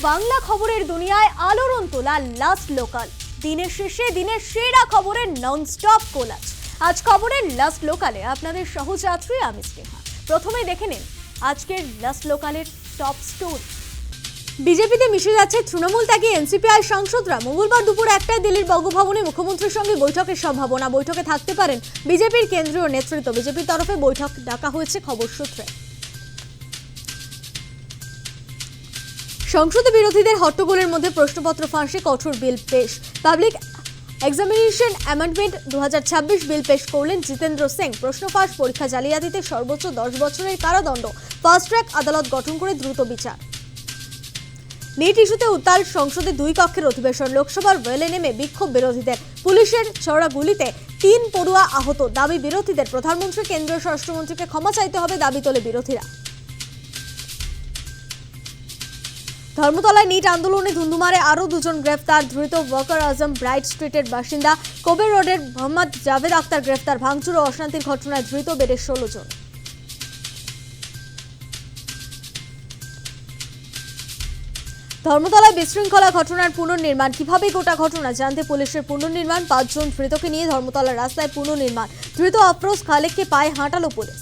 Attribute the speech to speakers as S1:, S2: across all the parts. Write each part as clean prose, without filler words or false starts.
S1: বাংলা খবরের দুনিয়ায় আলোড়ন তোলা লাস্ট লোকাল। দিনের শেষে দিনের সেরা খবরের ননস্টপ কোলাজ। আজ খবরের লাস্ট লোকালে আপনাদের সহযাত্রী আমি স্নেহা। প্রথমে দেখে নিন আজকের লাস্ট লোকালের টপ স্টোরি। বিজেপিতে মিশে যাচ্ছে তৃণমূল ত্যাগী এনসিপিআই সাংসদরা। মঙ্গলবার দুপুর 1টায় দিল্লির বঙ্গভবনে মুখ্যমন্ত্রীর সঙ্গে বৈঠকের সম্ভাবনা। বৈঠকে থাকতে পারেন বিজেপির কেন্দ্রীয় নেতৃত্ব। বিজেপির তরফে বৈঠক ডাকা হয়েছে খবর সূত্রে। সংসদে বিরোধীদের হট্টগোলের মধ্যে প্রশ্নপত্র ফাঁসে কঠোর বিল পেশ। পাবলিক এক্সামিনেশন অ্যামেন্ডমেন্ট 2026 বিল পেশ করলেন জিতেন্দ্র সিং। প্রশ্ন ফাঁস, পরীক্ষা জালিয়াতিতে সর্বোচ্চ 10 বছরের কারাদণ্ড, ফাস্ট ট্র্যাক আদালত গঠন করে দ্রুত বিচার। নিট ইস্যুতে উত্তাল সংসদে 2 কক্ষের অধিবেশন। লোকসভার ওয়েলে নেমে বিক্ষোভ বিরোধীদের। পুলিশের ছোড়া গুলিতে 3 পড়ুয়া আহত, দাবি বিরোধীদের। প্রধানমন্ত্রী কেন্দ্রীয় স্বরাষ্ট্রমন্ত্রীকে ক্ষমা চাইতে হবে, দাবি তোলে বিরোধীরা। ধর্মতলায় নিট আন্দোলনে ধুন্ধুমারে আরও 2 জন গ্রেফতার। ধৃত ওয়াকার আজম ব্রাইট স্ট্রিটের বাসিন্দা। কোবে রোডের মোহাম্মদ জাভেদ আক্তার গ্রেফতার। ভাঙচুর ও অশান্তির ঘটনায় ধৃত বেড়ে 16 জন। ধর্মতলায় বিশৃঙ্খলা ঘটনার পুনর্নির্মাণ। কিভাবে গোটা ঘটনা জানতে পুলিশের পুনর্নির্মাণ। 5 জন ধৃতকে নিয়ে ধর্মতলার রাস্তায় পুনর্নির্মাণ। ধৃত আফরোজ খালেককে পায়ে হাঁটালো পুলিশ।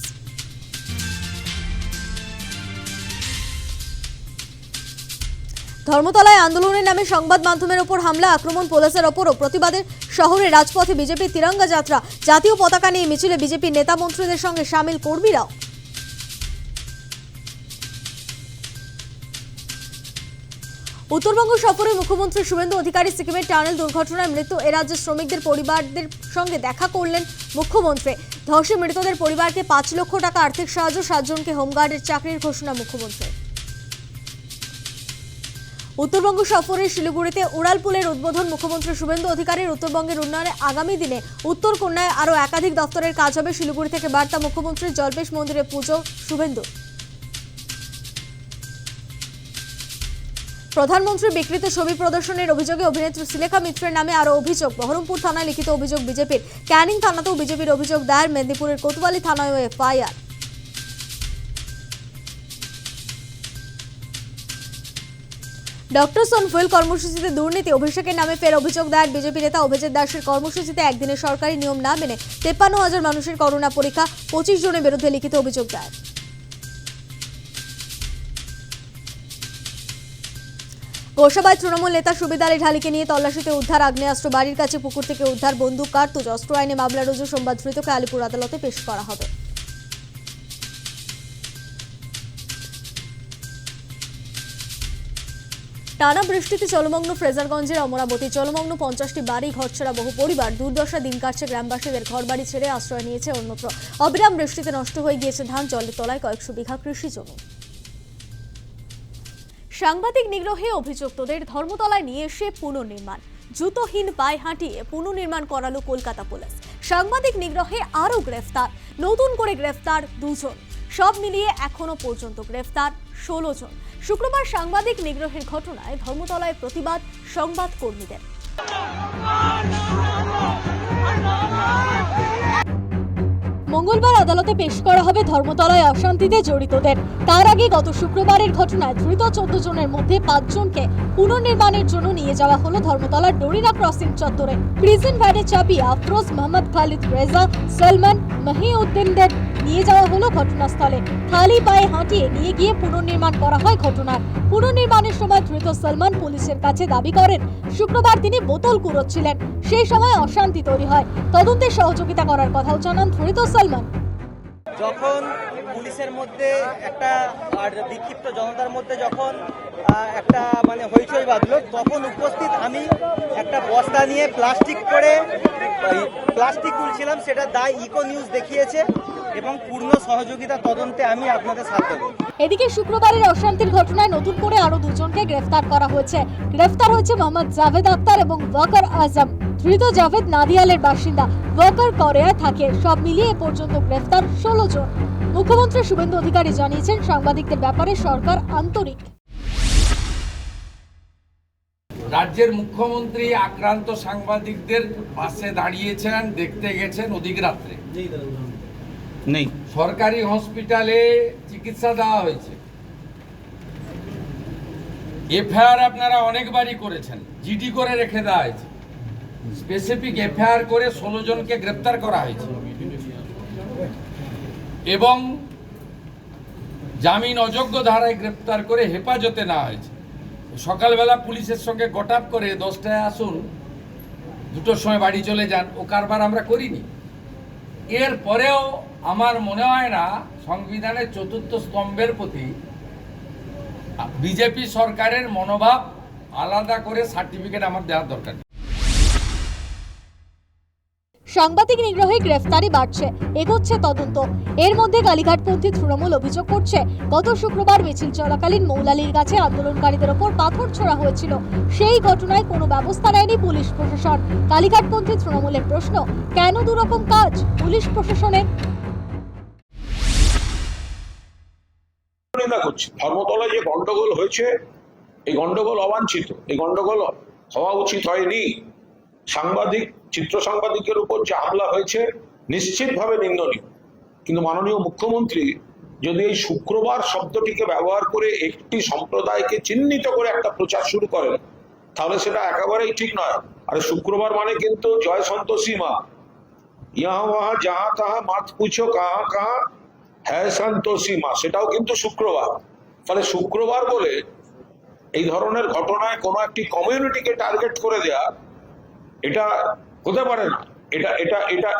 S1: ধর্মতলায় আন্দোলনের নামে সংবাদ মাধ্যমের ওপর হামলা, আক্রমণ, পুলিশের ওপরও প্রতিবাদে শহরে রাজপথে বিজেপির তিরঙ্গা যাত্রা। জাতীয় পতাকা নিয়ে মিছিলে বিজেপির নেতা মন্ত্রীদের সঙ্গে সামিল কর্মীরাও। উত্তরবঙ্গ সফরে মুখ্যমন্ত্রী শুভেন্দু অধিকারী। সিকিমের টানেল দুর্ঘটনায় মৃত্যু এ রাজ্যের শ্রমিকদের পরিবারদের সঙ্গে দেখা করলেন মুখ্যমন্ত্রী। ধসে মৃতদের পরিবারকে 5 লক্ষ টাকা আর্থিক সাহায্য, 7 জনকে হোমগার্ডের চাকরির ঘোষণা মুখ্যমন্ত্রী। উত্তরবঙ্গ সফরে শিলিগুড়িতে উড়ালপুলের উদ্বোধন মুখ্যমন্ত্রী শুভেন্দু অধিকারীর। উত্তরবঙ্গের উন্নয়নে আগামী দিনে উত্তর কন্যায় আরও একাধিক দপ্তরের কাজ হবে। শিলিগুড়ি থেকে বার্তা মুখ্যমন্ত্রীর। জল্পেশ মন্দিরে পুজো শুভেন্দু। প্রধানমন্ত্রীর বিকৃত ছবি প্রদর্শনের অভিযোগে অভিনেত্রী শ্রীলেখা মিত্রের নামে আরও অভিযোগ। বহরমপুর থানায় লিখিত অভিযোগ বিজেপির। ক্যানিং থানাতেও বিজেপির অভিযোগ দায়ের। মেদিনীপুরের কোতোয়ালি থানায়ও এফআইআর। ডক্টরস অন হুইল কর্মসূচিতে দুর্নীতি, অভিষেকের নামে ফের অভিযোগ দায়ের। বিজেপি নেতা অভিজিৎ দাসের কর্মসূচিতে একদিনের সরকারি নিয়ম না মেনে 53,000 মানুষের করোনা পরীক্ষা, 25 জনের বিরুদ্ধে লিখিত অভিযোগ দায়ের। গোসাবায় তৃণমূল নেতা সুবিদ আলী ঢালিকে নিয়ে তল্লাশিতে উদ্ধার আগ্নেয়াস্ত্র। বাড়ির কাছে পুকুর থেকে উদ্ধার বন্দুক, কার্তুজ। অস্ত্র আইনে মামলা রুজু। সোমবার ধৃতকে আলিপুর আদালতে পেশ করা হবে। টানা বৃষ্টিতে জলমগ্ন ফ্রেজারগঞ্জের অমরাবতী। জলমগ্ন 50টি বাড়ি, ঘরছাড়া বহু পরিবার। দুর্দশা দিন কাটছে গ্রামবাসীদের। ঘরবাড়ি ছেড়ে আশ্রয় নিয়েছে অন্যত্র। অবিরাম বৃষ্টিতে নষ্ট হয়ে গিয়েছে ধান, জলের তলায় কয়েকশো বিঘা কৃষি জমি। সাংবাদিক নিগ্রহে অভিযুক্তদের ধর্মতলায় নিয়ে এসে পুনর্নির্মাণ। জুতোহীন পায়ে হাঁটিয়ে পুনর্নির্মাণ করালো কলকাতা পুলিশ। সাংবাদিক নিগ্রহে আরও গ্রেফতার। নতুন করে গ্রেফতার 2 জন। সব মিলিয়ে এখনো পর্যন্ত গ্রেফতার 16 জন। শুক্রবার সাংবাদিক নিগ্রহের ঘটনায় ধর্মতলায় প্রতিবাদ সংবাদ কর্মীদের। মঙ্গলবার আদালতে পেশ করা হবে ধর্মতলায় অশান্তিতে জড়িতদের। তার আগে গত শুক্রবারের ঘটনায় ধৃত 14 জনের মধ্যে 5 জনকে পুনর্নির্মাণের জন্য নিয়ে যাওয়া হলো ধর্মতলার ডোরিনা ক্রসিং চত্বরে। প্রিজন ভ্যানে চাপিয়ে আফরোজ, মোহাম্মদ খালিদ, রেজা, সলমান, মহিউদ্দিনদের নিয়ে যাওয়া হলো ঘটনাস্থলে। খালি পায়ে হাঁটিয়ে নিয়ে গিয়ে পুনর্নির্মাণ করা হয় ঘটনার। পুনর্নির্মাণের সময় ধৃত সলমান পুলিশের কাছে দাবি করেন শুক্রবার তিনি বোতল কুড়োচ্ছিলেন। সেই সময় অশান্তি তৈরি হয়। তদন্তে সহযোগিতা করার কথাও জানান ধৃত সলমান।
S2: যখন পুলিশের মধ্যে একটা আর বিক্ষিপ্ত জনতার মধ্যে যখন একটা হইচই বাঁধলো, তখন উপস্থিত আমি একটা বস্তা নিয়ে প্লাস্টিক তুলছিলাম। সেটা দায় ইকো নিউজ দেখিয়েছে এবং পূর্ণ সহযোগিতা তদন্তে আমি আপনাদের সাথ দেব।
S1: এদিকে শুক্রবারের অশান্তির ঘটনায় নতুন করে আরো 2 জনকে গ্রেফতার করা হয়েছে। গ্রেফতার হয়েছে মোহাম্মদ জাভেদ আক্তার এবং ওয়াকার আজম। ধৃত জাভেদ নাদিয়ালের বাসিন্দা, ওয়াকার কোরিয়ায় থাকে। সব মিলিয়ে এ পর্যন্ত গ্রেফতার 16 জন। মুখ্যমন্ত্রী শুভেন্দু অধিকারী জানিয়েছেন সাংবাদিকদের ব্যাপারে সরকার আন্তরিক।
S3: রাজ্যের মুখ্যমন্ত্রী আক্রান্ত সাংবাদিকদের পাশে দাঁড়িয়েছেন, দেখতে গেছেন অধিক রাত্রে।
S2: নেই,
S3: সরকারি হসপিটালে চিকিৎসা দেওয়া হয়েছে। এফআইআর আপনারা অনেকবারই করেছেন, জিডি করে রেখে দেওয়া হয়েছে, স্পেসিফিক এফআইআর করে 16 জনকে গ্রেপ্তার করা হয়েছে এবং জামিন অযোগ্য ধারায় গ্রেপ্তার করে হেফাজতে নেওয়া হয়েছে। সকালবেলা পুলিশের সঙ্গে গটাপ করে 10টায় আসুন, 2টোর সময় বাড়ি চলে যান, ও কারবার আমরা করিনি। এর পরেও আমার মনে হয় না সংবিধানের 4র্থ স্তম্ভের প্রতি বিজেপি সরকারের মনোভাব আলাদা করে সার্টিফিকেট আমার দেওয়ার দরকার।
S1: সাংবাদিক নিগ্রহে গ্রেফতারি বাড়ছে, এগোচ্ছে তদন্ত। এর মধ্যে কালীঘাটপন্থী তৃণমূল অভিযোগ করছে, গত শুক্রবার মিছিল চলাকালীন মৌলালির কাছে আন্দোলনকারীদের ওপর পাথর ছোড়া হয়েছিল। সেই ঘটনায় কোনো ব্যবস্থা নেয়নি পুলিশ প্রশাসন। কালীঘাটপন্থী তৃণমূলের প্রশ্ন, কেন দুরকম কাজ পুলিশ প্রশাসনের?
S4: ধর্মতলায় যে গন্ডগোল হয়েছে, এই গন্ডগোল অবাঞ্ছিত, এই গন্ডগোল হওয়া উচিত হয়নি। চিত্র সাংবাদিকের উপর যে হামলা হয়েছে নিশ্চিতভাবে নিন্দনীয়। কিন্তু মাননীয় মুখ্যমন্ত্রী যদি এই শুক্রবার শব্দটিকে ব্যবহার করে একটি সম্প্রদায়কে চিহ্নিত করে একটা প্রচার শুরু করেন, তাহলে সেটা একেবারেই ঠিক নয়। আর শুক্রবার মানে কিন্তু জয় সন্তোষী মা, ইহা ওহা যাহা তাহা মাত পুছো কাহা কাহা হ্যাঁ সন্তোষী মা, সেটাও কিন্তু শুক্রবার। ফলে শুক্রবার বলে এই ধরনের ঘটনায় কোনো একটি কমিউনিটিকে টার্গেট করে দেয়া, এটা হতে পারে না।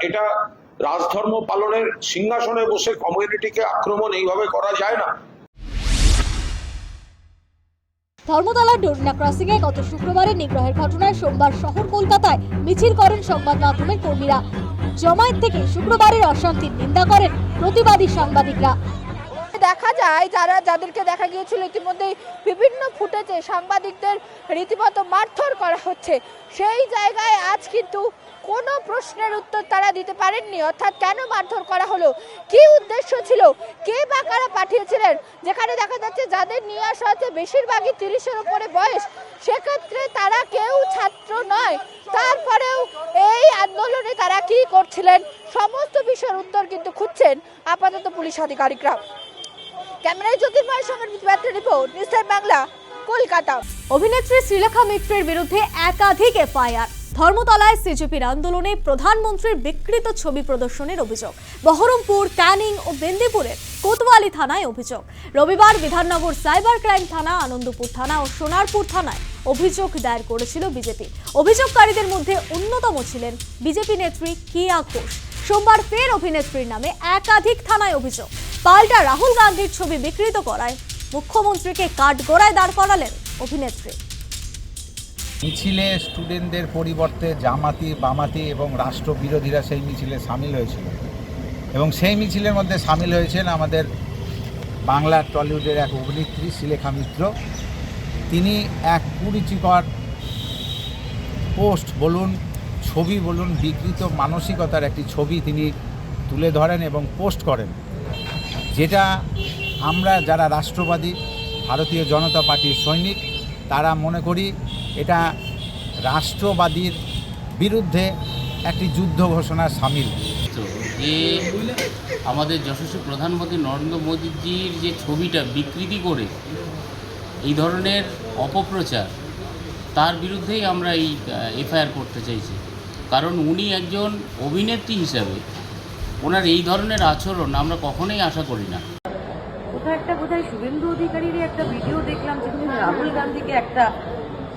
S4: এটা রাজধর্ম পালনের সিংহাসনে বসে কমিউনিটিকে আক্রমণ এইভাবে করা যায় না।
S1: ধর্মতলার ডোরিনা ক্রসিং এ গত শুক্রবারের নিগ্রহের ঘটনায় সোমবার শহর কলকাতায় মিছিল করেন সংবাদ মাধ্যমের কর্মীরা। জমায়েত থেকে শুক্রবারের অশান্তির নিন্দা করেন প্রতিবাদী সাংবাদিকরা।
S5: দেখা যায় যাদেরকে দেখা গিয়েছিল ইতিমধ্যে বিভিন্ন ফুটেজে সাংবাদিকদের রীতিমতো মারধর করা হচ্ছে, সেই জায়গায় আজ কিন্তু কোনো প্রশ্নের উত্তর তারা দিতে পারেননি। অর্থাৎ কেন মারধর করা হলো, কি উদ্দেশ্য ছিল, কে বা কারা পাঠিয়েছিলেন। যেখানে দেখা যাচ্ছে যাদের নিয়ে আসা হচ্ছে বেশিরভাগই 30-এর উপরে বয়স, সেক্ষেত্রে তারা কেউ ছাত্র নয়। তারপরেও এই আন্দোলনে তারা কি করছিলেন, সমস্ত বিষয়ের উত্তর কিন্তু খুঁজছেন আপাতত পুলিশ আধিকারিকরা। ক্যামেরায় জ্যোতির্ময়ের সঙ্গে report, news time Bangla, Kolkata.
S1: অভিনেত্রী শ্রীলেখা মিত্রের বিরুদ্ধে একাধিক এফআইআর। ধর্মতলায় সিজেপির আন্দোলনে প্রধানমন্ত্রীর বিকৃত ছবি প্রদর্শনের অভিযোগ। বহরমপুর, ক্যানিং ও মেদিনীপুরের কোতোয়ালি থানায় অভিযোগ। রবিবার বিধাননগর সাইবার ক্রাইম থানা, আনন্দপুর থানা ও সোনারপুর থানায় অভিযোগ দায়ের করেছিল বিজেপি। অভিযোগকারীদের মধ্যে অন্যতম ছিলেন বিজেপি নেত্রী কিয়া ঘোষ। সোমবার ফের অভিনেত্রীর নামে একাধিক থানায় অভিযোগ। পাল্টা রাহুল গান্ধীর ছবি বিকৃত করায় মুখ্যমন্ত্রীকে কাঠগড়ায় দাঁড় করালেন অভিনেত্রী।
S6: মিছিলে স্টুডেন্টদের পরিবর্তে জামাতি, বামাতি এবং রাষ্ট্রবিরোধীরা সেই মিছিলে সামিল হয়েছিল এবং সেই মিছিলের মধ্যে সামিল হয়েছেন আমাদের বাংলার টলিউডের এক অভিনেত্রী শ্রীলেখা মিত্র। তিনি এক কুরুচিকর পোস্ট বলুন, ছবি বলুন, বিকৃত মানসিকতার একটি ছবি তিনি তুলে ধরেন এবং পোস্ট করেন, যেটা আমরা যারা রাষ্ট্রবাদী ভারতীয় জনতা পার্টির সৈনিক তারা মনে করি এটা রাষ্ট্রবাদীর বিরুদ্ধে একটি যুদ্ধ ঘোষণার সামিল।
S7: যে আমাদের যশস্বী প্রধানমন্ত্রী নরেন্দ্র মোদীজির যে ছবিটা বিকৃতি করে এই ধরনের অপপ্রচার, তার বিরুদ্ধেই আমরা এই এফআইআর করতে চাইছি। কারণ উনি একজন অভিনেত্রী হিসাবে ওনার এই ধরনের আচরণ আমরা কখনোই আশা করি না।
S8: কোথাও একটা বোধহয় শুভেন্দু অধিকারীর একটা ভিডিও দেখলাম যেখানে রাহুল গান্ধীকে একটা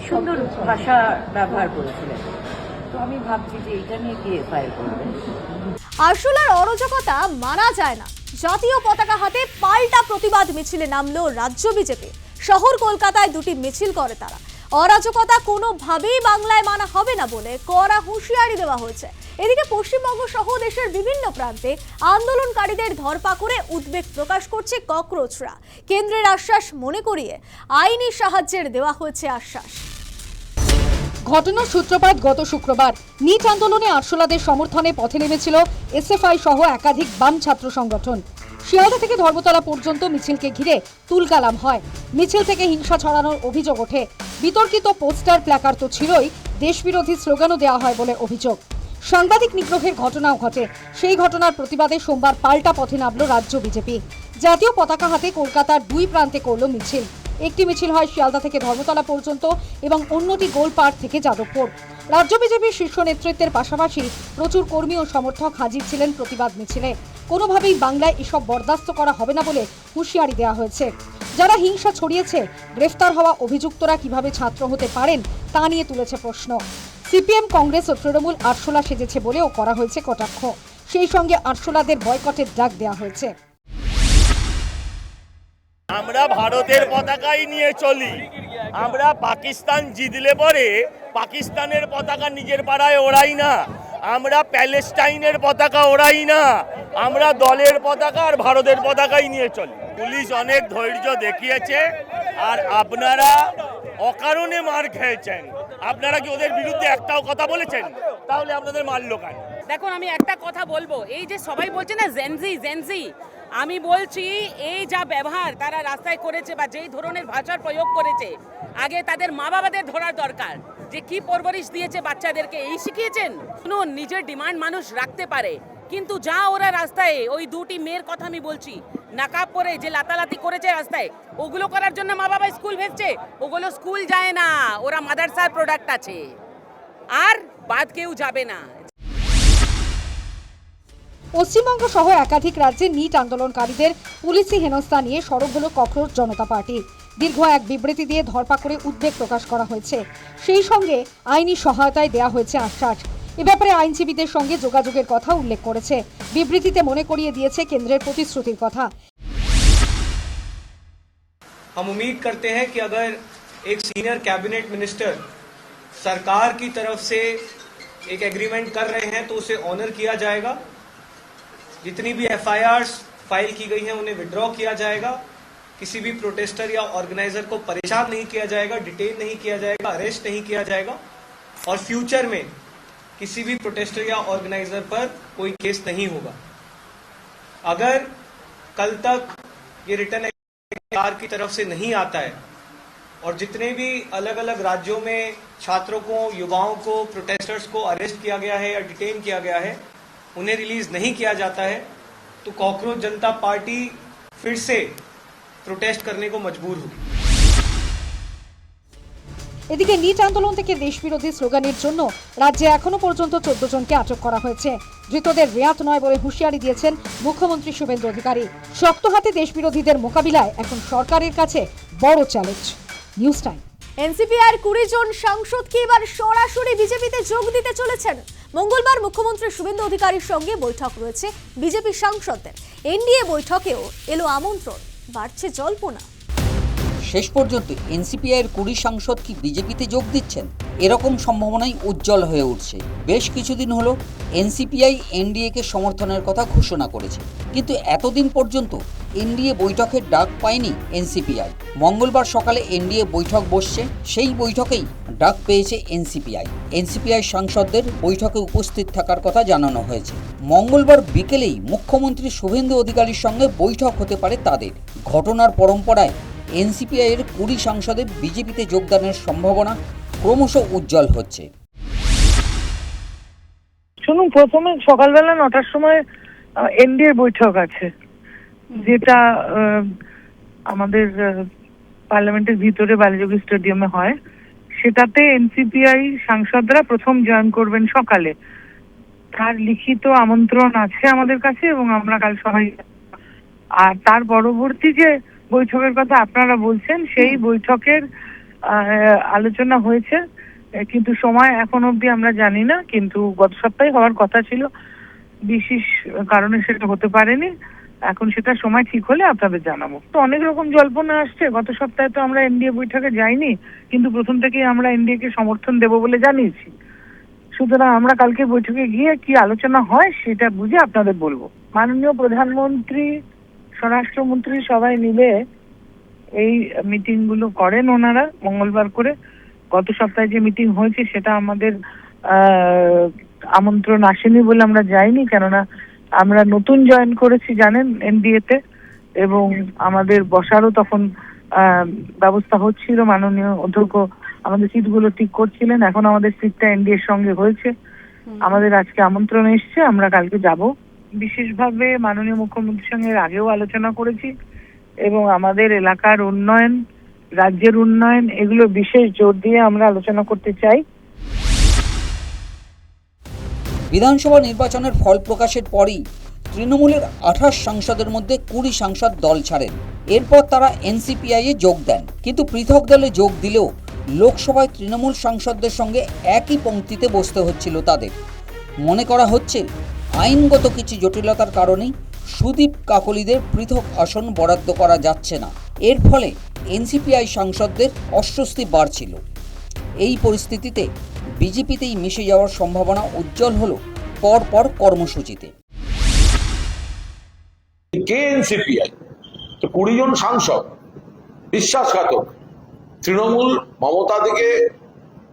S8: সুন্দর ভাষা ব্যবহার করেছিলেন। তো আমি ভাবছি যে এটা নিয়ে কি এফআইআর করবেন।
S1: আরশোলার অরাজকতা মানা যায় না। জাতীয় পতাকা হাতে পাল্টা প্রতিবাদ মিছিলে নামলো রাজ্য বিজেপি। শহর কলকাতায় দুটি মিছিল করে তারা। অরাজকতা কোনোভাবেই বাংলায় মানা হবে না বলে কড়া হুঁশিয়ারি দেওয়া হয়েছে। এদিকে পশ্চিমবঙ্গ সহ দেশের বিভিন্ন প্রান্তে আন্দোলনকারীদের ধরপাকড়ে উদ্বেগ প্রকাশ করছে ককরোচরা। কেন্দ্রের আশ্বাস মনে করিয়ে আইনি সাহায্যের দেওয়া হয়েছে আশ্বাস। ঘটনার সূত্রপাত গত শুক্রবার। নিট আন্দোলনে আরশোলাদের সমর্থনে পথে নেমেছিল এসএফআই সহ একাধিক বাম ছাত্র সংগঠন। শিয়ালদা থেকে ধর্মতলা পর্যন্ত মিছিলকে ঘিরে তুলকালাম হয়। মিছিল থেকে হিংসা ছড়ানোর অভিযোগ ওঠে। বিতর্কিত পোস্টার, প্ল্যাকার্ড তো ছিলই, দেশবিরোধী স্লোগানও দেওয়া হয় বলে অভিযোগ। সাংবাদিক নিগ্রহের ঘটনাও ঘটে। সেই ঘটনার প্রতিবাদে সোমবার পাল্টা পথে নামল রাজ্য বিজেপি। জাতীয় পতাকা হাতে কলকাতার দুই প্রান্তে করল মিছিল। একটি মিছিল হয় শিয়ালদা থেকে ধর্মতলা পর্যন্ত এবং অন্যটি গোলপাড় থেকে যাদবপুর। রাজ্য বিজেপির শীর্ষ নেতৃত্বের পাশাপাশি প্রচুর কর্মী ও সমর্থক হাজির ছিলেন প্রতিবাদ মিছিলে। কোনোভাবেই বাংলায় এসব বরদাস্ত করা হবে না বলে হুঁশিয়ারি দেওয়া হয়েছে। যারা হিংসা ছড়িয়েছে, গ্রেফতার হওয়া অভিযুক্তরা কিভাবে ছাত্র হতে পারেন তা নিয়ে তুলেছে প্রশ্ন। সিপিএম, কংগ্রেস ও তৃণমূল আরশোলা সেজেছে বলেও করা হয়েছে কটাক্ষ। সেই সঙ্গে আরশোলাদের বয়কটের ডাক দেওয়া হয়েছে।
S9: আমরা ভারতের পতাকাই নিয়ে চলি। আমরা পাকিস্তান জিতলে পরে পাকিস্তানের পতাকা নিজের পাড়ায় ওড়াই না, আমরা প্যালেস্টাইনের পতাকা ওড়াই না, আমরা দলের পতাকা আর ভারতের পতাকাই নিয়ে চলি। পুলিশ অনেক ধৈর্য দেখিয়েছে, আর আপনারা অকারণে মার খেয়েছেন। আপনারা কি ওদের বিরুদ্ধে একটাও কথা বলেছেন? তাহলে আপনাদের মারলো কেন?
S10: দেখুন, আমি একটা কথা বলবো, এই যে সবাই বলছে না জেনজি, আমি বলছি এই যা ব্যবহার তারা রাস্তায় করেছে বা যেই ধরনের ভাষার প্রয়োগ করেছে, আগে তাদের মা বাবাদের ধরার দরকার যে কি পরবরিশ দিয়েছে বাচ্চাদেরকে, এই শিখিয়েছেন। শুনুন, নিজের ডিমান্ড মানুষ রাখতে পারে, কিন্তু যা ওরা রাস্তায় ওই দুটি মেয়ের কথা আমি বলছি, নাকাব পরে যে লাতালাতি করেছে রাস্তায়, ওগুলো করার জন্য মা বাবা স্কুল ভেজছে। ওগুলো স্কুল যায় না, ওরা মাদ্রাসার প্রোডাক্ট আছে, আর বাদ কেউ যাবে না।
S1: পশ্চিমবঙ্গ সহ একাধিক রাজ্যে নিট আন্দোলনকারীদের পুলিশি হেনস্থা নিয়ে সরব হল ককরোচ জনতা পার্টি। দীর্ঘ এক বিবৃতি দিয়ে ধরপাকড়ে উদ্বেগ প্রকাশ করা হয়েছে। সেই সঙ্গে আইনি সহায়তায় দেওয়া হয়েছে আশ্বাস। এ ব্যাপারে আইনজীবীদের সঙ্গে যোগাযোগের কথা উল্লেখ করেছে। বিবৃতিতে মনে করিয়ে দিয়েছে কেন্দ্রের প্রতিশ্রুতির কথা।
S11: हम उम्मीद करते हैं कि अगर एक सीनियर कैबिनेट मिनिस्टर सरकार की तरफ से एक एग्रीमेंट कर रहे हैं तो उसे ऑनर किया जाएगा। जितनी भी एफआईआर्स फाइल की गई हैं उन्हें विड्रॉ किया जाएगा। किसी भी प्रोटेस्टर या ऑर्गेनाइजर को परेशान नहीं किया जाएगा, डिटेन नहीं किया जाएगा, अरेस्ट नहीं किया जाएगा, और फ्यूचर में किसी भी प्रोटेस्टर या ऑर्गेनाइजर पर कोई केस नहीं होगा। अगर कल तक ये रिटर्न सरकार की तरफ से नहीं आता है और जितने भी अलग अलग राज्यों में छात्रों को, युवाओं को, प्रोटेस्टर्स को अरेस्ट किया गया है या डिटेन किया गया है, उन्हें रिलीज नहीं किया जाता है, तो कॉकरोच जनता पार्टी फिर से प्रोटेस्ट करने को मजबूर होगी।
S1: এদিকে নিট আন্দোলন থেকে দেশবিরোধী স্লোগানের জন্য রাজ্যে এখনো পর্যন্ত 14 জনকে আটক করা হয়েছে। ধৃতদের রেয়াত নয় বলে হুঁশিয়ারি দিয়েছেন মুখ্যমন্ত্রী শুভেন্দু অধিকারী। শক্ত হাতে দেশবিরোধীদের মোকাবিলায় এখন সরকারের কাছে বড় চ্যালেঞ্জ। News time.
S5: এনসিপিআর 20 জন সাংসদ কি এবার সরাসরি বিজেপিতে যোগ দিতে চলেছেন? মঙ্গলবার মুখ্যমন্ত্রী শুভেন্দু অধিকারীর সঙ্গে বৈঠক রয়েছে বিজেপি সাংসদদের। এনডিএ বৈঠকেও এলো আমন্ত্রণ, বাড়ছে জল্পনা।
S12: শেষ পর্যন্ত এনসিপিআইয়ের 20 সাংসদ কি বিজেপিতে যোগ দিচ্ছেন, এরকম সম্ভাবনাই উজ্জ্বল হয়ে উঠছে। বেশ কিছুদিন হলো এনসিপিআই এনডিএকে সমর্থনের কথা ঘোষণা করেছে, কিন্তু এতদিন পর্যন্ত এনডিএ বৈঠকের ডাক পায়নি এনসিপিআই। মঙ্গলবার সকালে এনডিএ বৈঠক বসছে, সেই বৈঠকেই ডাক পেয়েছে এনসিপিআই। এনসিপিআই সাংসদদের বৈঠকে উপস্থিত থাকার কথা জানানো হয়েছে। মঙ্গলবার বিকেলেই মুখ্যমন্ত্রী শুভেন্দু অধিকারীর সঙ্গে বৈঠক হতে পারে তাদের। ঘটনার পরম্পরায় এনসিপিআই এর 20 সাংসদের বিজেপিতে যোগদানের সম্ভাবনা ক্রমশ উজ্জ্বল হচ্ছে।
S13: শুনুন, প্রথমে সকালবেলা 9টার সময় এনডিএ বৈঠক আছে, যেটা আমাদের পার্লামেন্টের ভিতরে বালিযোগী স্টেডিয়ামে হয়। সেটাতে এনসিপিআই সাংসদরা প্রথম জয়েন করবেন সকালে। তার লিখিত আমন্ত্রণ আছে আমাদের কাছে এবং আমরা কাল সবাই, আর তার পরবর্তী যে বৈঠকের কথা আপনারা বলছেন সেই বৈঠকের আলোচনা হয়েছে, কিন্তু সময় এখন অবধি আমরা জানি না। কিন্তু গত সপ্তাহে হওয়ার কথা ছিল, বিশেষ কারণে সেটা হতে পারেনি। এখন সেটা সময় ঠিক হলে আপনাদের জানাবো। তো অনেক রকম জল্পনা আসছে। গত সপ্তাহে তো আমরা এনডিএ বৈঠকে যাইনি, কিন্তু প্রথম থেকেই আমরা এনডিএ কে সমর্থন দেব বলে জানিয়েছি। সুতরাং আমরা কালকে বৈঠকে গিয়ে কি আলোচনা হয় সেটা বুঝে আপনাদের বলবো। মাননীয় প্রধানমন্ত্রী, স্বরাষ্ট্রমন্ত্রী সবাই মিলে এই মিটিং গুলো করেন ওনারা মঙ্গলবার করে। গত সপ্তাহে যে মিটিং হয়েছে সেটা আমাদের আমন্ত্রণ আসেনি বলে আমরা যাইনি, কেননা আমরা নতুন জয়েন করেছি জানেন এনডিএ তে, এবং আমাদের বসারও তখন ব্যবস্থা হচ্ছিল। মাননীয় অধ্যক্ষ আমাদের সিটগুলো ঠিক করছিলেন। এখন আমাদের সিটটা এনডিএর সঙ্গে হয়েছে। আমাদের আজকে আমন্ত্রণ এসছে, আমরা কালকে যাব। বিশেষভাবে মাননীয় মুখ্যমন্ত্রীর সঙ্গে এর আগেও আলোচনা করেছি এবং আমাদের এলাকার উন্নয়ন, রাজ্যের উন্নয়ন, এগুলো বিশেষ জোর দিয়ে আমরা আলোচনা করতে চাই।
S12: বিধানসভা নির্বাচনের ফল প্রকাশের পরই তৃণমূলের 28 সাংসদের মধ্যে 20 সাংসদ দল ছাড়েন। এরপর তারা এনসিপিআই-এ যোগ দেন, কিন্তু পৃথক দলে যোগ দিলেও লোকসভায় তৃণমূল সাংসদদের সঙ্গে একই পংক্তিতে বসতে হচ্ছিল তাদের। মনে করা হচ্ছে আইনগত কিছু জটিলতার কারণেই সুদীপ কাকলিদের পৃথক আসন বরাদ্দ করা যাচ্ছে না। এর ফলে এনসিপিআই সাংসদদের অস্বস্তি বাড়ছিল। এই পরিস্থিতিতে বিজেপিতেই মিশে যাওয়ার সম্ভাবনা উজ্জ্বল হলো পরপর কর্মসূচিতে।
S4: কে এনসিপিআই? তো 20 জন সাংসদ বিশ্বাসঘাতক। তৃণমূল মমতা দিকে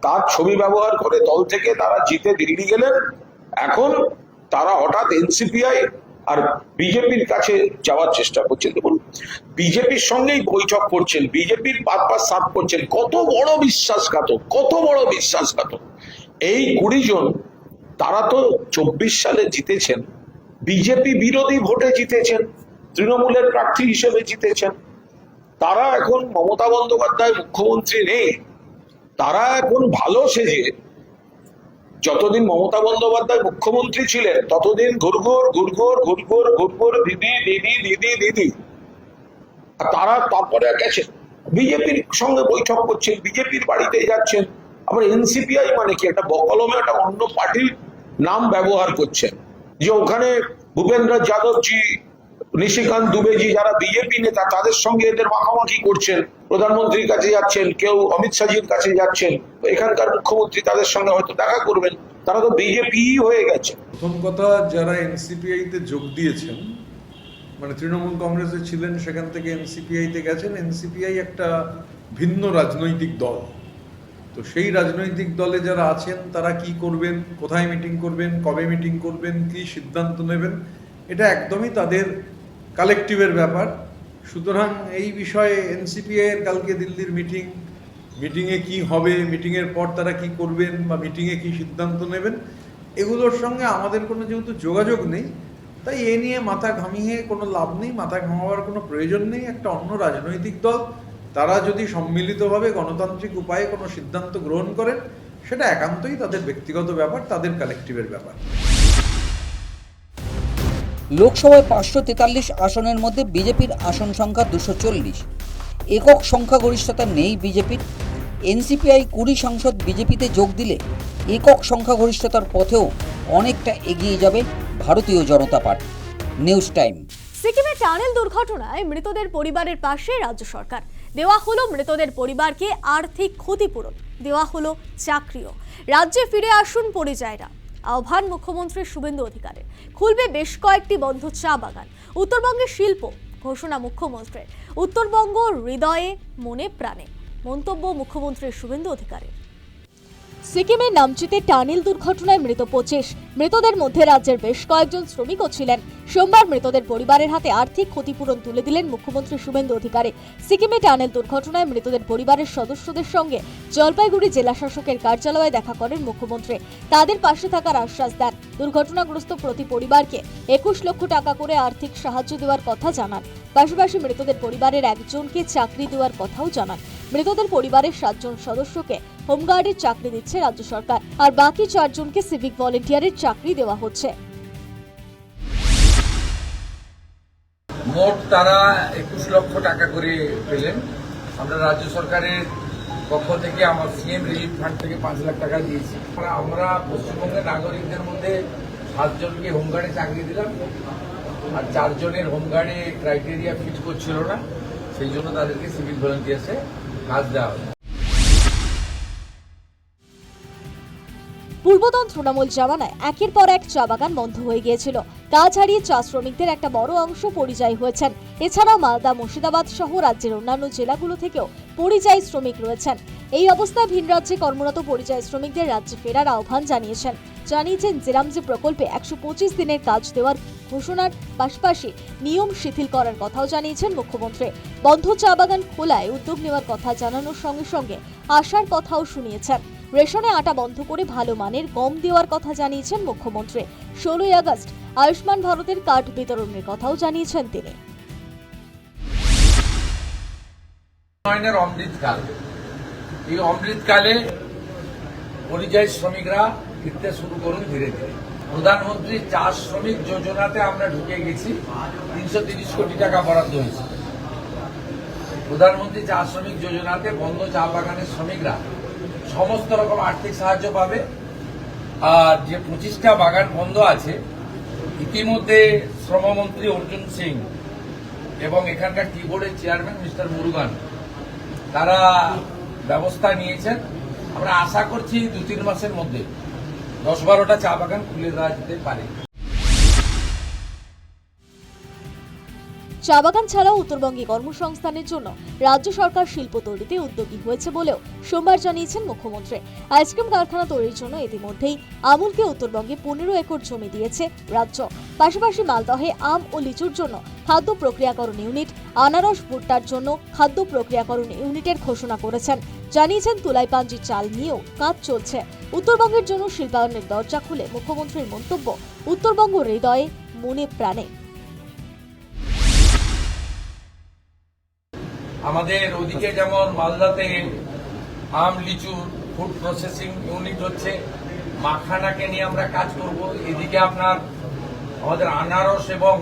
S4: তার ছবি ব্যবহার করে দল থেকে তারা জিতে দিল্লি গেলেন। এখন তারা হঠাৎ এনসিপিআই আর বিজেপির কাছে যাওয়ার চেষ্টা করছেন। দেখুন, বিজেপির সঙ্গেই বৈঠক করছেন, বিজেপির পারপাস সাফ করছেন। কত বড় বিশ্বাসঘাতক, কত বড় বিশ্বাসঘাতক! এই 20 জন, তারা তো 24 সালে জিতেছেন, বিজেপি বিরোধী ভোটে জিতেছেন, তৃণমূলের প্রার্থী হিসেবে জিতেছেন। তারা এখন মমতা বন্দ্যোপাধ্যায় মুখ্যমন্ত্রী নেই, তারা এখন ভালো সেজে, যতদিন মমতা বন্দ্যোপাধ্যায় মুখ্যমন্ত্রী ছিলেন ততদিন ঘুরঘুর ঘুরঘুর ঘুরঘুর ঘুরঘুর দিদি দিদি দিদি দিদি, আর তারা তারপরে গেছেন বিজেপির সঙ্গে বৈঠক করছেন, বিজেপির বাড়িতে যাচ্ছেন। আবার এনসিপিআই মানে কি? একটা বকলমে একটা অন্য পার্টির নাম ব্যবহার করছেন, যে ওখানে ভূপেন্দ্র যাদবজি, নিশিকান্ত দুবেজি যারা বিজেপি নেতা, তাদের সঙ্গে এদের মাখামাখি করছেন, প্রধানমন্ত্রীর কাছে যাচ্ছেন, কেউ অমিত শাহজির কাছে যাচ্ছেন, এখানকার মুখ্যমন্ত্রী তাদের সঙ্গে হয়তো দেখা করবেন। তারা তো বিজেপি হয়ে গেছে।
S14: প্রথম কথা, যারা এনসিপিআই-তে যোগ দিয়েছেন, মানে তৃণমূল কংগ্রেসে ছিলেন, সেখান থেকে এনসিপিআই-তে গেছেন। এনসিপিআই একটা ভিন্ন রাজনৈতিক দল। তো সেই রাজনৈতিক দলে যারা আছেন তারা কি করবেন, কোথায় মিটিং করবেন, কবে মিটিং করবেন, কি সিদ্ধান্ত নেবেন, এটা একদমই তাদের কালেকটিভের ব্যাপার। সুতরাং এই বিষয়ে এনসিপিআই-এর কালকে দিল্লির মিটিংয়ে কি হবে, মিটিংয়ের পর তারা কি করবেন বা মিটিংয়ে কি সিদ্ধান্ত নেবেন, এগুলোর সঙ্গে আমাদের কোনো যেহেতু যোগাযোগ নেই, তাই এ নিয়ে মাথা ঘামিয়ে কোনো লাভ নেই, মাথা ঘামাবার কোনো প্রয়োজন নেই। একটা অন্য রাজনৈতিক দল, তারা যদি সম্মিলিতভাবে গণতান্ত্রিক উপায়ে কোনো সিদ্ধান্ত গ্রহণ করেন, সেটা একান্তই তাদের ব্যক্তিগত ব্যাপার, তাদের কালেকটিভের ব্যাপার।
S12: লোকসভায় 543 আসনের মধ্যে বিজেপির আসন সংখ্যা 240। একক সংখ্যাগরিষ্ঠতা নেই বিজেপির। এনসিপিআই 20 সাংসদ বিজেপিতে যোগ দিলে একক সংখ্যাগরিষ্ঠতার পথেও অনেকটা এগিয়ে যাবে ভারতীয় জনতা পার্টি। News time.
S1: সিকিমে টানেল দুর্ঘটনায় মৃতদের পরিবারের পাশে রাজ্য সরকার। দেওয়া হলো মৃতদের পরিবারকে আর্থিক ক্ষতিপূরণ, দেওয়া হলো চাকরিও। রাজ্যে ফিরে আসুন পরিযায়ীরা। আহ্বান মুখ্যমন্ত্রী শুভেন্দু অধিকারীর। খুলবে বেশ কয়েকটি বন্ধ চা বাগান। উত্তরবঙ্গের শিল্প ঘোষণা মুখ্যমন্ত্রীর। উত্তরবঙ্গ হৃদয়ে মনে প্রাণে, মন্তব্য মুখ্যমন্ত্রী শুভেন্দু অধিকারীর। সিকিমের নামচিতে টানেল দুর্ঘটনায় মৃত 25। মৃতদের মধ্যে রাজ্যের বেশ কয়েকজন শ্রমিকও ছিলেন। সোমবার মৃতদের পরিবারের হাতে আর্থিক ক্ষতিপূরণ তুলে দিলেন মুখ্যমন্ত্রী শুভেন্দু অধিকারী। সিকিমে টানেল দুর্ঘটনায় মৃতদের পরিবারের সদস্যদের সঙ্গে জলপাইগুড়ি জেলা শাসকের কার্যালয়ে দেখা করেন মুখ্যমন্ত্রী। তাদের পাশে থাকার আশ্বাস দেন। দুর্ঘটনাগ্রস্ত প্রতি পরিবারকে 21 লক্ষ টাকা করে আর্থিক সাহায্য দেওয়ার কথা জানান। পাশাপাশি মৃতদের পরিবারের একজনকে চাকরি দেওয়ার কথাও জানান। মৃতদের পরিবারের 7 জন সদস্যকে হোমগার্ডের চাকরি দিচ্ছে রাজ্য সরকার, আর বাকি 4 জনকে সিভিক ভলেন্টিয়ারের চাকরি দেওয়া হচ্ছে।
S3: মোট তারা 21 লক্ষ টাকা করে পেলেন। আমরা রাজ্য সরকারের পক্ষ থেকে আমার সিএম রিলিফ ফান্ড থেকে 5 লাখ টাকা দিয়েছি। আমরা পশ্চিমবঙ্গের নাগরিকদের মধ্যে 7 জনকে হোমগার্ডে চাকরি দিলাম, আর 4 জনের হোমগার্ডে ক্রাইটেরিয়া ফিট করছিল না, সেই জন্য তাদেরকে সিভিক ভলেন্টিয়ার্সে কাজ দেওয়া হবে।
S1: পূর্বতন তৃণমূল জামানায় একের পর এক চা বাগান বন্ধ হয়ে গিয়েছিল। কাজ হারিয়ে চা শ্রমিকদের একটা বড় অংশ পরিযায়ী হয়েছেন। এছাড়াও মালদা, মুর্শিদাবাদ সহ রাজ্যের অন্যান্য জেলাগুলো থেকেও পরিযায়ী শ্রমিক রয়েছেন। এই অবস্থায় ভিন রাজ্যে কর্মরত পরিযায়ী শ্রমিকদের রাজ্যে ফেরার আহ্বান জানিয়েছেন জেরামজি প্রকল্পে 125 দিনের কাজ দেওয়ার ঘোষণার পাশাপাশি নিয়ম শিথিল করার কথাও জানিয়েছেন মুখ্যমন্ত্রী। বন্ধ চা বাগান খোলায় উদ্যোগ নেওয়ার কথা জানানোর সঙ্গে সঙ্গে আশার কথাও শুনিয়েছেন। রেশনে আটা বন্ধ করে ভালো মানের গম দেওয়ার কথা জানিয়েছেন মুখ্যমন্ত্রী। 16ই আগস্ট আয়ুষ্মান ভারতের কার্ড বিতরণের কথাও জানিয়েছেন তিনি।
S3: উন্নয়নের অমৃতকাল, এই অমৃতকালে পরিযায়ী শ্রমিকরা ফিরতে শুরু করুন ধীরে ধীরে। প্রধানমন্ত্রী চা শ্রমিক যোজনাতে আমরা ঢুকে গেছি, 330 কোটি টাকা বরাদ্দ হয়েছে। প্রধানমন্ত্রী চা শ্রমিক যোজনাতে বন্ধ চা বাগানের শ্রমিকরা সমস্ত রকম আর্থিক সাহায্য পাবে। আর যে 25টা বাগান বন্ধ আছে, ইতিমধ্যে শ্রমমন্ত্রী অর্জুন সিং এবং এখানকার টি বোর্ডের চেয়ারম্যান মিস্টার মুরুগান তারা ব্যবস্থা নিয়েছেন। আমরা আশা করছি 2-3 মাসের মধ্যে 10-12টা চা বাগান খুলে দেওয়া যেতে পারে।
S1: চা বাগান ছাড়াও উত্তরবঙ্গে কর্মসংস্থানের জন্য রাজ্য সরকার শিল্প তৈরিতে উদ্যোগী হয়েছে বলেও সোমবার জানিয়েছেন মুখ্যমন্ত্রী। আইসক্রিম কারখানা তৈরির জন্য ইতিমধ্যেই আমুলকে উত্তরবঙ্গে 15 একর জমি দিয়েছে রাজ্য। পাশাপাশি মালদহে আম ও লিচুর জন্য খাদ্য প্রক্রিয়াকরণ ইউনিট, আনারস ভুট্টার জন্য খাদ্য প্রক্রিয়াকরণ ইউনিটের ঘোষণা করেছেন। জানিয়েছেন তুলাইপাঞ্জি চাল নিয়েও কাজ চলছে। উত্তরবঙ্গের জন্য শিল্পায়নের দরজা খুলে মুখ্যমন্ত্রীর মন্তব্য, উত্তরবঙ্গ হৃদয়ে মনে প্রাণে।
S3: আমাদের ওদিকে যেমন মালদাতে আম লিচুর ফুড প্রসেসিং ইউনিট হচ্ছে, মাখানাকে নিয়ে আমরা কাজ করব। এদিকে আপনার আমাদের আনারস এবং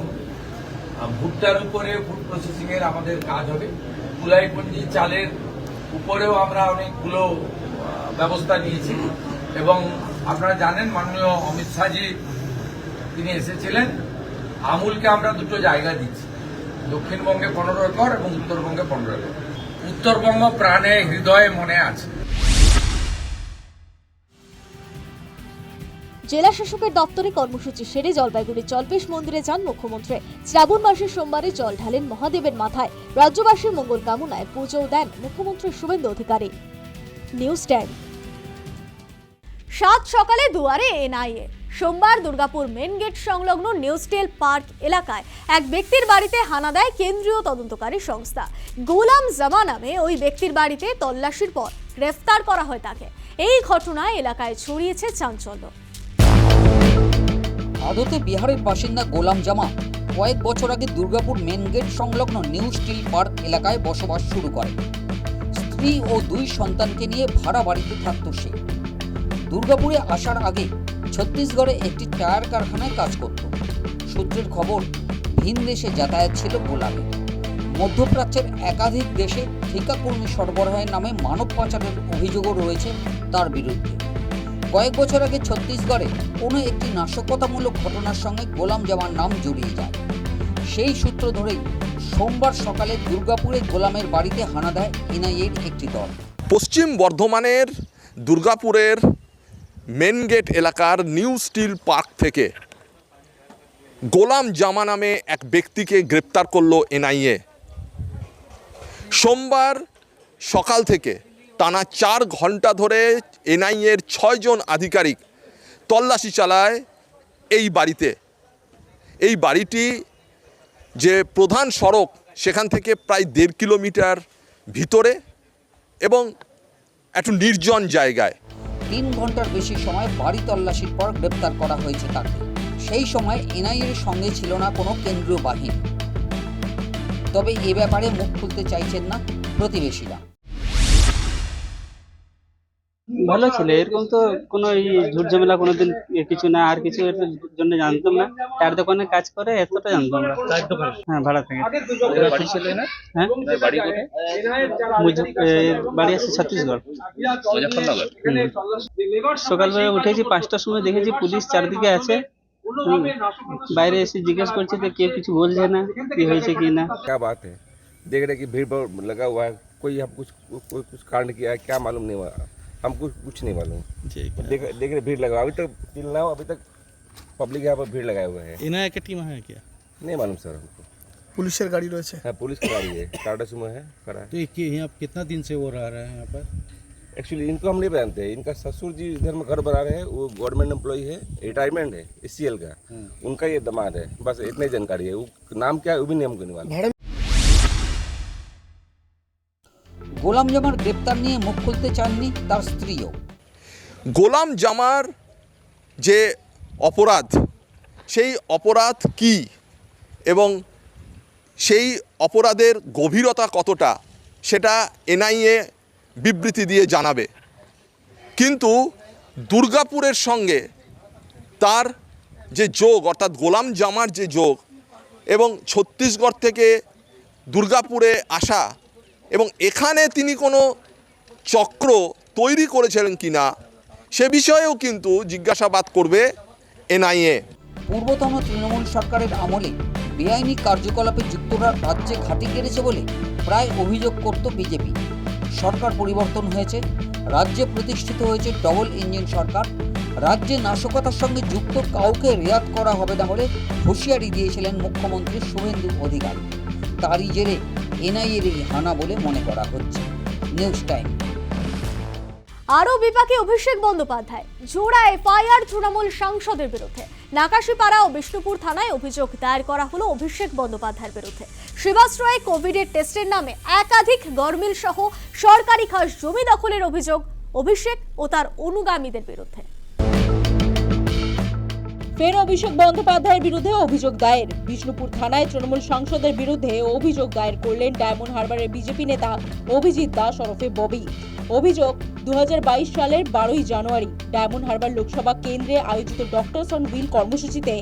S3: ভুট্টার উপরে ফুড প্রসেসিং এর আমাদের কাজ হবে। তুলাইপঞ্জি চালের উপরেও আমরা অনেকগুলো ব্যবস্থা নিয়েছি এবং আপনারা জানেন মাননীয় অমিত শাহজি তিনি এসেছিলেন। আমুলকে আমরা 2টো জায়গা দিচ্ছি, দক্ষিণবঙ্গে 15 একর এবং উত্তরবঙ্গে 15 একর। উত্তরবঙ্গ প্রাণে হৃদয়ে মনে আছে।
S1: জেলা শাসকের দপ্তরে কর্মসূচি সেরে জলপাইগুড়ির জল্পেশ মন্দিরে যান মুখ্যমন্ত্রী। শ্রাবণ মাসের সোমবারে জল ঢালেন মহাদেবের মাথায়। রাজ্যবাসীর মঙ্গল কামনায় পুজো দেন মুখ্যমন্ত্রী শুভেন্দু অধিকারী। নিউজ 10। 7 সকালে দুয়ারে এনআইএ। সোমবার দুর্গাপুর মেন গেট সংলগ্ন নিউ স্টিল পার্ক এলাকায় এক ব্যক্তির বাড়িতে হানা দেয় কেন্দ্রীয় তদন্তকারী সংস্থা। গোলাম জামা নামে ওই ব্যক্তির বাড়িতে তল্লাশির পর গ্রেফতার করা হয় তাকে। এই ঘটনায় এলাকায় ছড়িয়েছে চাঞ্চল্য।
S12: আদতে বিহারের বাসিন্দা গোলাম জামা কয়েক বছর আগে দুর্গাপুর মেন গেট সংলগ্ন নিউ স্টিল পার্ক এলাকায় বসবাস শুরু করে। স্ত্রী ও 2 সন্তানকে নিয়ে ভাড়া বাড়িতে থাকত সে। দুর্গাপুরে আসার আগে ছত্তিশগড়ে একটি টায়ার কারখানায় কাজ করত। সূত্রের খবর, ভিন দেশে যাতায়াত ছিল গোলামের। মধ্যপ্রাচ্যের একাধিক দেশে ঠিকাকর্মী সরবরাহের নামে মানব পাচারের অভিযোগও রয়েছে তার বিরুদ্ধে। কয়েক বছর আগে ছত্তিশগড়ে কোনো একটি নাশকতামূলক ঘটনার সঙ্গে গোলাম জামার নাম জড়িয়ে যায়। সেই সূত্র ধরেই সোমবার সকালে দুর্গাপুরে গোলামের বাড়িতে হানা দেয় এনআইএর একটি দল।
S15: পশ্চিম বর্ধমানের দুর্গাপুরের মেন গেট এলাকার নিউ স্টিল পার্ক থেকে গোলাম জামা নামে এক ব্যক্তিকে গ্রেপ্তার করল এনআইএ। সোমবার সকাল থেকে টানা 4 ঘন্টা ধরে এনআইএর 6 জন আধিকারিক তল্লাশি চালায় এই বাড়িতে। এই বাড়িটি যে প্রধান সড়ক সেখান থেকে প্রায় 1.5 কিলোমিটার ভিতরে এবং একটু নির্জন জায়গায়।
S12: 3 ঘন্টার বেশি সময় বাড়ি তল্লাশির পর গ্রেপ্তার করা হয়েছে তাকে। সেই সময় এনআইএর সঙ্গে ছিল না কোনো কেন্দ্রীয় বাহিনী। তবে এ ব্যাপারে মুখ খুলতে চাইছেন না প্রতিবেশীরা।
S16: ভালো ছিল, এরকম তো কোনো ঝুট ঝামেলা কোনোদিন কিছু না, আর কিছু এর জন্য জানতাম না। তার দোকানে কাজ করে এতটা জানতাম না। হ্যাঁ, ভাড়া থাকে। হ্যাঁ, বাড়ি আছে ছত্তিশগড়। সকালবেলা উঠেছি 5টার সময়, দেখেছি পুলিশ চারদিকে আছে। বাইরে এসে জিজ্ঞেস করছে তো কেউ কিছু বলছে না কি হয়েছে কি না।
S17: क्या बात है, देख रहे कि भीड़ लगा हुआ है, कोई हम कुछ कांड किया है क्या मालूम नहीं हुआ, हमको कुछ नहीं मालूम। देख रहे भीड़ लगा, अभी तक अभी तक पब्लिक यहाँ पर भीड़ लगाए हुए हैं।
S18: इनाया की टीम है क्या?
S17: नहीं मालूम सर हमको।
S18: पुलिस की गाड़ी रही है?
S17: हाँ, पुलिस की गाड़ी है, टाटा सुमो है खड़ा है।
S18: तो यहाँ कितना दिन से वो रह रहे हैं यहाँ पर?
S17: एक्चुअली इनको हम नहीं जानते हैं। इनका ससुर जी इधर में घर बना रहे हैं, वो गवर्नमेंट एम्प्लॉय है, रिटायरमेंट है SCL का। उनका ये दामाद है, बस इतनी जानकारी है। वो नाम क्या है वो भी नहीं हमको नहीं मालूम।
S12: গোলাম জামার গ্রেপ্তার নিয়ে মুখ খুলতে চাননি তার স্ত্রীও।
S15: গোলাম জামার যে অপরাধ, সেই অপরাধ কি এবং সেই অপরাধের গভীরতা কতটা, সেটা এনআইএ বিবৃতি দিয়ে জানাবে। কিন্তু দুর্গাপুরের সঙ্গে তার যে যোগ, অর্থাৎ গোলাম জামার যে যোগ, এবং ছত্তিশগড় থেকে দুর্গাপুরে আসা, এবং এখানে তিনি কোনো চক্র তৈরি করেছিলেন কিনা সে বিষয়েও কিন্তু জিজ্ঞাসাবাদ করবে এনআইএ।
S12: পূর্বতন তৃণমূল সরকারের আমলে বেআইনি কার্যকলাপে যুক্তরা রাজ্যে ঘাঁটি গেড়েছে বলে প্রায় অভিযোগ করত বিজেপি। সরকার পরিবর্তন হয়েছে, রাজ্যে প্রতিষ্ঠিত হয়েছে ডবল ইঞ্জিন সরকার। রাজ্যে নাশকতার সঙ্গে যুক্ত কাউকে রেয়াত করা হবে না বলে হুঁশিয়ারি দিয়েছিলেন মুখ্যমন্ত্রী শুভেন্দু অধিকারী। তারই জেরে এনআইএর এই হানা বলে মনে করা হচ্ছে। News time.
S1: আরও বিপাকে অভিষেক বন্দ্যোপাধ্যায়, জোড়া এফআইআর তৃণমূল সাংসদের বিরুদ্ধে। নাকাশিপাড়া ও বিষ্ণুপুর থানায় অভিযোগ দায়ের করা হলো অভিষেক বন্দ্যোপাধ্যায়ের বিরুদ্ধে। শিবাশ্রয়ে কোভিডের টেস্টের নামে একাধিক গরমিল সহ সরকারি খাস জমি দখলের অভিযোগ অভিষেক ও তার অনুগামীদের বিরুদ্ধে।
S19: ফের অভিষেক বন্দ্যোপাধ্যায়ের বিরুদ্ধে অভিযোগ দায়ের। বিষ্ণুপুর থানায় তৃণমূল সাংসদের বিরুদ্ধে অভিযোগ দায়ের করলেন ডায়মন্ড হারবারের বিজেপি নেতা অভিজিৎ দাস ওরফে ববি। অভিযোগ, 2022 সালের 12ই জানুয়ারি ডায়মন্ড হারবার লোকসভা কেন্দ্রে আয়োজিত ডক্টরস অন হুইল কর্মসূচিতে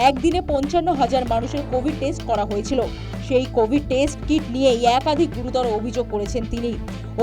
S19: একদিনে 55,000 মানুষের কোভিড টেস্ট করা হয়েছিল। সেই কোভিড টেস্ট কিট নিয়েই একাধিক গুরুতর অভিযোগ করেছেন তিনি।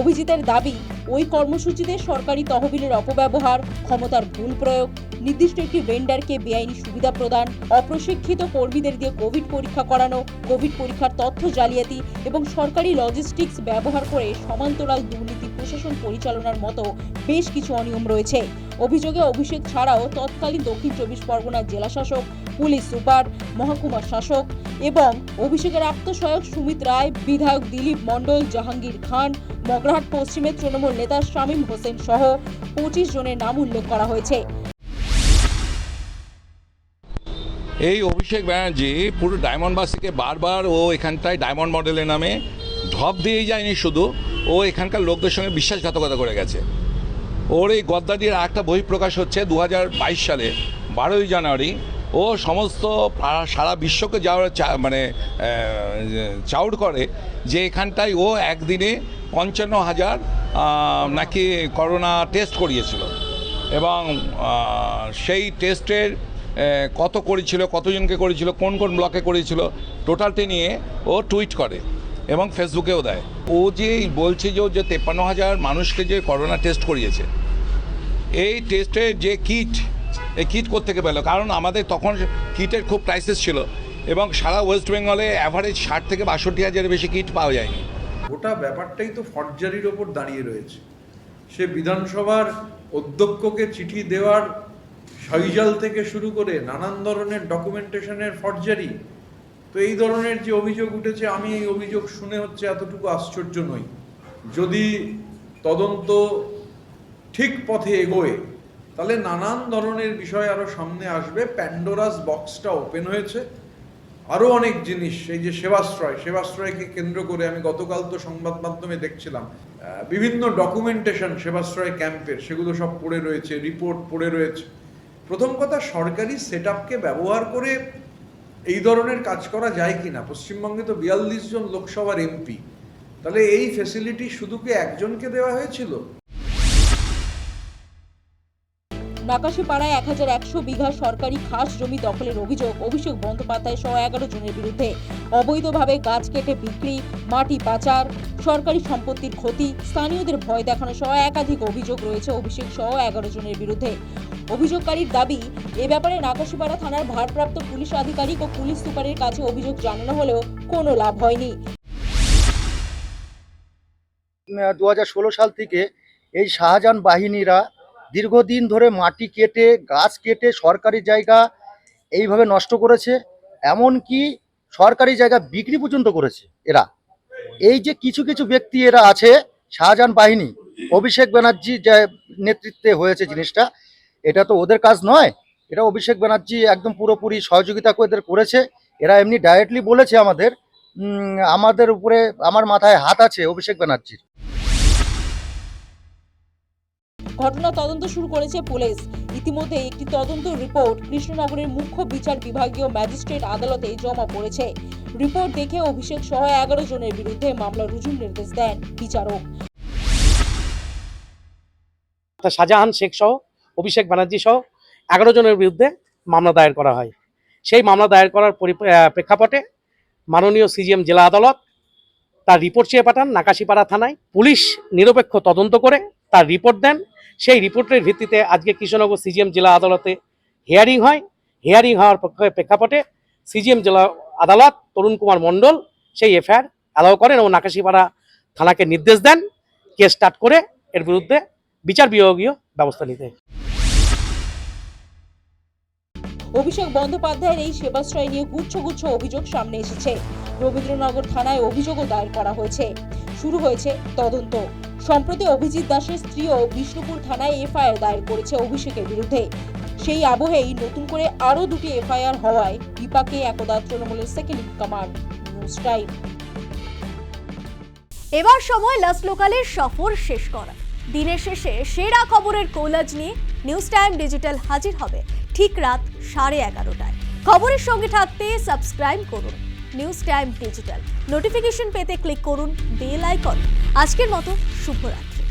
S19: অভিজিতের দাবি, ওই কর্মসূচিতে সরকারি তহবিলের অপব্যবহার, ক্ষমতার ভুল প্রয়োগ, নির্দিষ্ট একটি ভেন্ডারকে বেআইনি সুবিধা প্রদান, অপ্রশিক্ষিত কর্মীদের দিয়ে কোভিড পরীক্ষা করানো, কোভিড পরীক্ষার তথ্য জালিয়াতি এবং সরকারি লজিস্টিক্স ব্যবহার করে সমান্তরাল দুর্নীতি প্রশাসন পরিচালনার মতো বেশ কিছু অনিয়ম রয়েছে। অভিযোগে অভিষেক ছাড়াও তৎকালীন দক্ষিণ 24 পরগনার জেলা শাসক, পুলিশ সুপার, মহকুমা শাসক এবং অভিষেকের আত্মসহায়ক সুমিত রায়, বিধায়ক দিলীপ মণ্ডল, জাহাঙ্গীর খান, মগরাহাট পশ্চিমের তৃণমূল নেতা শামীম হোসেন সহ 25 জনের নাম উল্লেখ করা হয়েছে।
S20: এই অভিষেক ব্যানার্জি পুরো ডায়মন্ডবাসীকে বারবার ও এখানটায় ডায়মন্ড মডেলের নামে ঢপ দিয়েই যায়নি, শুধু ও এখানকার লোকদের সঙ্গে বিশ্বাসঘাতকতা করে গেছে। ওর এই গদ্দারির একটা বহিঃপ্রকাশ হচ্ছে 2022 সালে 12ই জানুয়ারি ও সমস্ত সারা বিশ্বকে যাওয়ার চাউট করে যে এখানটায় ও একদিনে 55,000 নাকি করোনা টেস্ট করিয়েছিল, এবং সেই টেস্টের কত করেছিল, কতজনকে করেছিল, কোন কোন ব্লকে করেছিল, টোটালটি নিয়ে ও টুইট করে এবং ফেসবুকেও দেয়। ও যে বলছে যে 53,000 মানুষকে যে করোনা টেস্ট করিয়েছে, এই টেস্টের যে কিট, এই কিট কোত্থেকে পেল? কারণ আমাদের তখন কিটের খুব ক্রাইসিস ছিল এবং সারা ওয়েস্ট বেঙ্গলে অ্যাভারেজ 60 থেকে 62,000 বেশি কিট পাওয়া যায়নি।
S14: গোটা ব্যাপারটাই তো ফর্জারির ওপর দাঁড়িয়ে রয়েছে। সে বিধানসভার অধ্যক্ষকে চিঠি দেওয়ার শৈজাল থেকে শুরু করে নানান ধরনের ডকুমেন্টেশনের ফর্জারি। তো এই ধরনের যে অভিযোগ উঠেছে, আমি এই অভিযোগ শুনে হচ্ছে এতটুকু আশ্চর্য নই। যদি তদন্ত ঠিক পথে এগোয় তাহলে নানান ধরনের বিষয় আরও সামনে আসবে। প্যান্ডোরাস বক্সটা ওপেন হয়েছে। আরও অনেক জিনিস, এই যে সেবাশ্রয়কে কেন্দ্র করে আমি গতকাল তো সংবাদ মাধ্যমে দেখছিলাম বিভিন্ন ডকুমেন্টেশন সেবাশ্রয় ক্যাম্পের, সেগুলো সব পড়ে রয়েছে, রিপোর্ট পড়ে রয়েছে। প্রথম কথা, সরকারি সেটআপকে ব্যবহার করে এই ধরনের কাজ করা যায় কিনা? পশ্চিমবঙ্গে তো 42 জন লোকসভার এমপি, তাহলে এই ফ্যাসিলিটি শুধু কি একজনকে দেওয়া হয়েছিল?
S19: নাকাশিপাড়ায় 1100 বিঘা সরকারি খাস জমি দখলের অভিযোগ অভিষেক বন্দ্যোপাধ্যায় সহ 11 জনের বিরুদ্ধে। অবৈধভাবে গাছ কেটে বিক্রি, মাটি পাচার, সরকারি সম্পত্তির ক্ষতি, স্থানীয়দের ভয় দেখানো সহ একাধিক অভিযোগ রয়েছে অভিষেক সহ 11 জনের বিরুদ্ধে। অভিযোগকারীর দাবি, এ ব্যাপারে নাকাশিপাড়া থানার ভারপ্রাপ্ত পুলিশ আধিকারিক ও পুলিশ সুপারের কাছে অভিযোগ জানানো হলেও কোনো লাভ হয়নি।
S21: 2016 সাল থেকে এই শাহজাহান বাহিনীরা দীর্ঘদিন ধরে মাটি কেটে, গাছ কেটে সরকারি জায়গা এইভাবে নষ্ট করেছে, এমনকি সরকারি জায়গা বিক্রি পর্যন্ত করেছে এরা। এই যে কিছু কিছু ব্যক্তি এরা আছে, শাহজাহান বাহিনী, অভিষেক ব্যানার্জি যে নেতৃত্বে হয়েছে জিনিসটা, এটা তো ওদের কাজ নয়। এটা অভিষেক ব্যানার্জি একদম পুরোপুরি সহযোগিতা করে করেছে। এরা এমনি ডাইরেক্টলি বলেছে আমাদের উপরে, আমার মাথায় হাত আছে অভিষেক ব্যানার্জির।
S19: ঘটনা তদন্ত শুরু করেছে পুলিশ। ইতিমধ্যে একটি তদন্ত রিপোর্ট কৃষ্ণনগরের মুখ্য বিচার বিভাগীয় ম্যাজিস্ট্রেট আদালতে জমা পড়েছে। রিপোর্ট দেখে অভিষেক সহ 11 জনের বিরুদ্ধে মামলা রুজুর নির্দেশ দেন বিচারক।
S2: শাহজাহান শেখ সহ অভিষেক ব্যানার্জি সহ 11 জনের বিরুদ্ধে মামলা দায়ের করা হয়। সেই মামলা দায়ের করার প্রেক্ষাপটে মাননীয় সিজিএম জেলা আদালত তার রিপোর্ট চেয়ে পাঠান নাকাশিপাড়া থানায়। পুলিশ নিরপেক্ষ তদন্ত করে তার রিপোর্ট দেন। সেই রিপোর্টের ভিত্তিতে আজকে কৃষ্ণনগর সিজিএম জেলা আদালতে হিয়ারিং হয়। হিয়ারিং হওয়ার প্রেক্ষাপটে সিজিএম জেলা আদালত তরুণ কুমার মণ্ডল সেই এফআইআর অ্যালাউ করেন এবং নাকাশিপাড়া থানাকে নির্দেশ দেন কেস স্টার্ট করে এর বিরুদ্ধে বিচার বিভাগীয় ব্যবস্থা নিতে।
S19: অভিষেক বন্দ্যোপাধ্যায়ের এই সেবাশ্রয় নিয়ে গুচ্ছ অভিযোগ সামনে এসেছে। রবীন্দ্রনগর থানায় অভিযোগও দায়ের করা হয়েছে। শুরু হয়েছে তদন্ত। সম্প্রতি অভিজিৎ দাসের স্ত্রীও বিষ্ণুপুর থানায় এফআইআর দায়ের করেছে অভিষেকের বিরুদ্ধে। সেই আবহেই নতুন করে আরও 2টি এফআইআর হওয়ায় বিপাকে একদা তৃণমূলের second in command. News time.
S1: এবার সময় লাস্ট লোকালের সফর শেষ করা। দিনের শেষে সেরা খবরের কোলাজ নিয়ে নিউজ টাইম ডিজিটাল হাজির হবে ঠিক রাত 11:30টায়। খবরের সঙ্গে থাকতে সাবস্ক্রাইব করুন নিউজ টাইম ডিজিটাল। নোটিফিকেশন পেতে ক্লিক করুন বেল আইকন। আজকের মতো শুভরাত্রি।